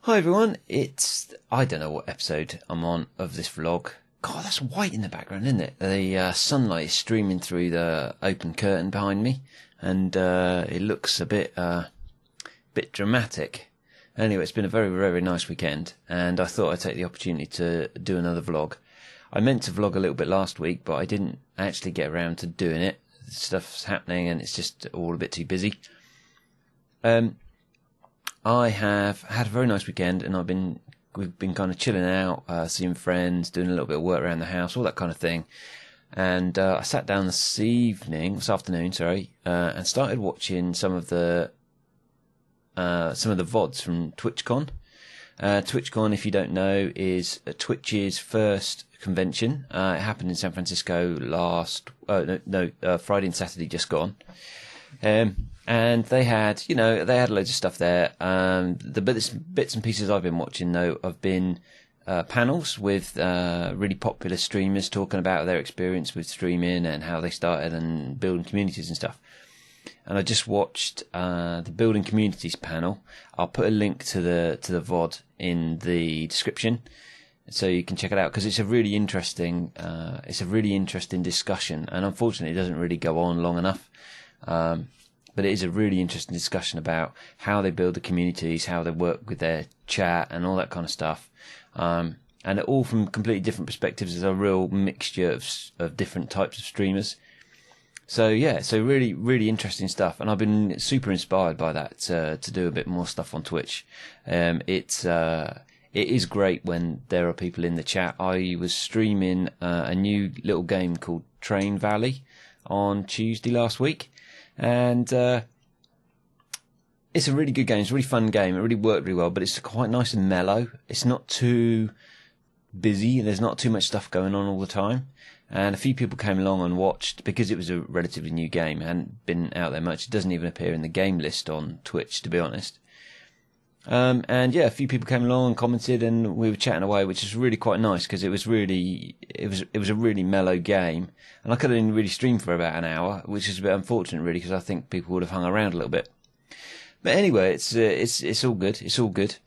Hi everyone, I don't know what episode I'm on of this vlog. God, that's white in the background, isn't it? The sunlight is streaming through the open curtain behind me, and it looks a bit dramatic. Anyway, it's been a very, very nice weekend, and I thought I'd take the opportunity to do another vlog. I meant to vlog a little bit last week, but I didn't actually get around to doing it. Stuff's happening, and it's just all a bit too busy. I have had a very nice weekend, and we've been kind of chilling out, seeing friends, doing a little bit of work around the house, all that kind of thing. And I sat down this afternoon, and started watching some of the VODs from Twitchcon. Twitchcon, if you don't know, is Twitch's first convention. It happened in San Francisco Friday and Saturday just gone. And they had loads of stuff there. The bits and pieces I've been watching, though, have been panels with really popular streamers talking about their experience with streaming and how they started and building communities and stuff. And I just watched the Building Communities panel. I'll put a link to the VOD in the description, so you can check it out, because it's a really interesting discussion. And unfortunately, it doesn't really go on long enough. But it is a really interesting discussion about how they build the communities, how they work with their chat and all that kind of stuff. And all from completely different perspectives. There's a real mixture of different types of streamers. So yeah, really, really interesting stuff. And I've been super inspired by that to do a bit more stuff on Twitch. It is great when there are people in the chat. I was streaming a new little game called Train Valley on Tuesday last week. And it's a really good game. It's a really fun game. It really worked really well, but it's quite nice and mellow. It's not too busy. There's not too much stuff going on all the time. And a few people came along and watched, because it was a relatively new game, hadn't been out there much. It doesn't even appear in the game list on Twitch, to be honest. And yeah, a few people came along and commented, and we were chatting away, which is really quite nice, because it was a really mellow game, and I could have really streamed for about an hour, which is a bit unfortunate, really, because I think people would have hung around a little bit. But anyway, it's all good. It's all good.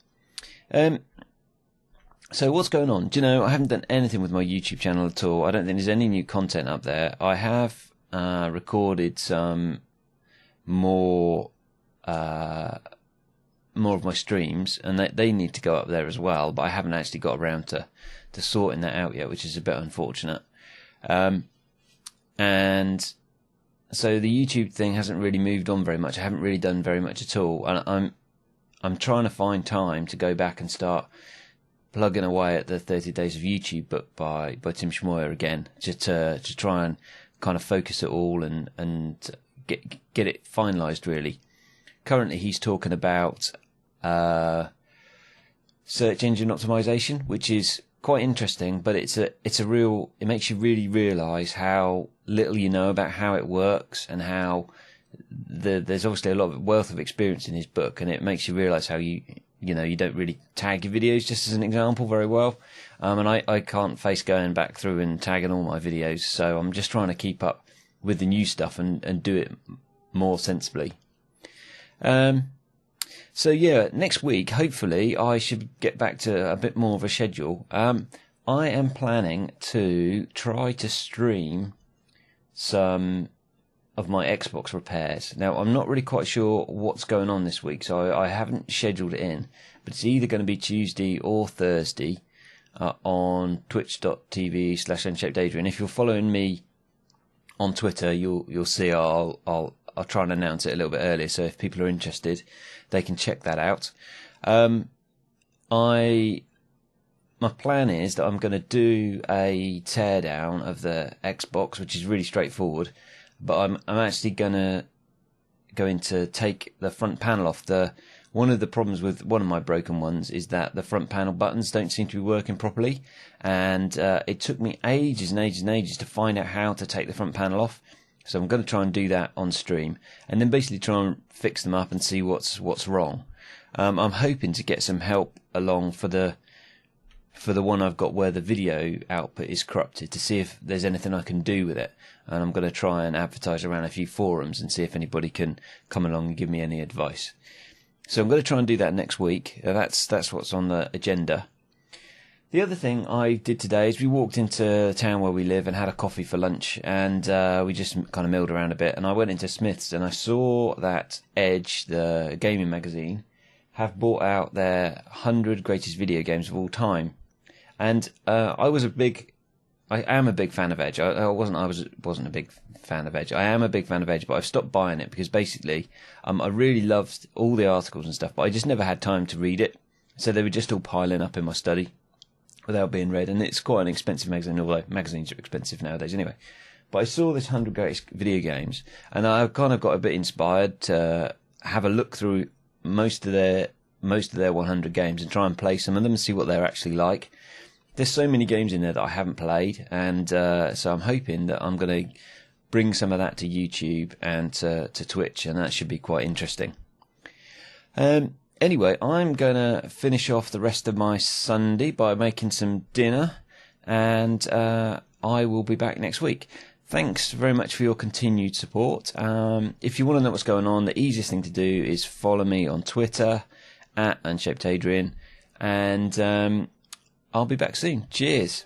So what's going on? Do you know, I haven't done anything with my YouTube channel at all. I don't think there's any new content up there. I have recorded some more of my streams, and they need to go up there as well, but I haven't actually got around to sorting that out yet, which is a bit unfortunate. And so the YouTube thing hasn't really moved on very much. I haven't really done very much at all, and I'm trying to find time to go back and start plugging away at the 30 Days of YouTube book by Tim Schmoyer again, just to try and kind of focus it all and get it finalised, really. Currently, he's talking about search engine optimization, which is quite interesting, but it makes you really realise how little you know about how it works, and how there's obviously a lot of wealth of experience in his book, and it makes you realise how you don't really tag your videos, just as an example, very well. And I can't face going back through and tagging all my videos, so I'm just trying to keep up with the new stuff and do it more sensibly. So yeah, next week, hopefully, I should get back to a bit more of a schedule. I am planning to try to stream some of my Xbox repairs. Now, I'm not really quite sure what's going on this week, so I haven't scheduled it in, but it's either going to be Tuesday or Thursday on twitch.tv/unshapedadrian. And if you're following me on Twitter, you'll see I'll try and announce it a little bit earlier, so if people are interested, they can check that out. My plan is that I'm going to do a teardown of the Xbox, which is really straightforward, but I'm actually going to take the front panel off. One of the problems with one of my broken ones is that the front panel buttons don't seem to be working properly, and it took me ages and ages and ages to find out how to take the front panel off. So I'm going to try and do that on stream, and then basically try and fix them up and see what's wrong. I'm hoping to get some help along for the one I've got where the video output is corrupted, to see if there's anything I can do with it. And I'm going to try and advertise around a few forums and see if anybody can come along and give me any advice. So I'm going to try and do that next week. That's what's on the agenda. The other thing I did today is we walked into the town where we live and had a coffee for lunch, and we just kind of milled around a bit. And I went into Smith's and I saw that Edge, the gaming magazine, have brought out their 100 greatest video games of all time. And I am a big fan of Edge. I wasn't a big fan of Edge. I am a big fan of Edge, but I've stopped buying it because basically I really loved all the articles and stuff, but I just never had time to read it. So they were just all piling up in my study without being read, and it's quite an expensive magazine, although magazines are expensive nowadays anyway. But I saw this 100 greatest video games, and I kind of got a bit inspired to have a look through most of their 100 games and try and play some of them and see what they're actually like. There's so many games in there that I haven't played, and so I'm hoping that I'm going to bring some of that to YouTube and to Twitch, and that should be quite interesting. Anyway, I'm going to finish off the rest of my Sunday by making some dinner, and I will be back next week. Thanks very much for your continued support. If you want to know what's going on, the easiest thing to do is follow me on Twitter @UnshapedAdrian, and I'll be back soon. Cheers.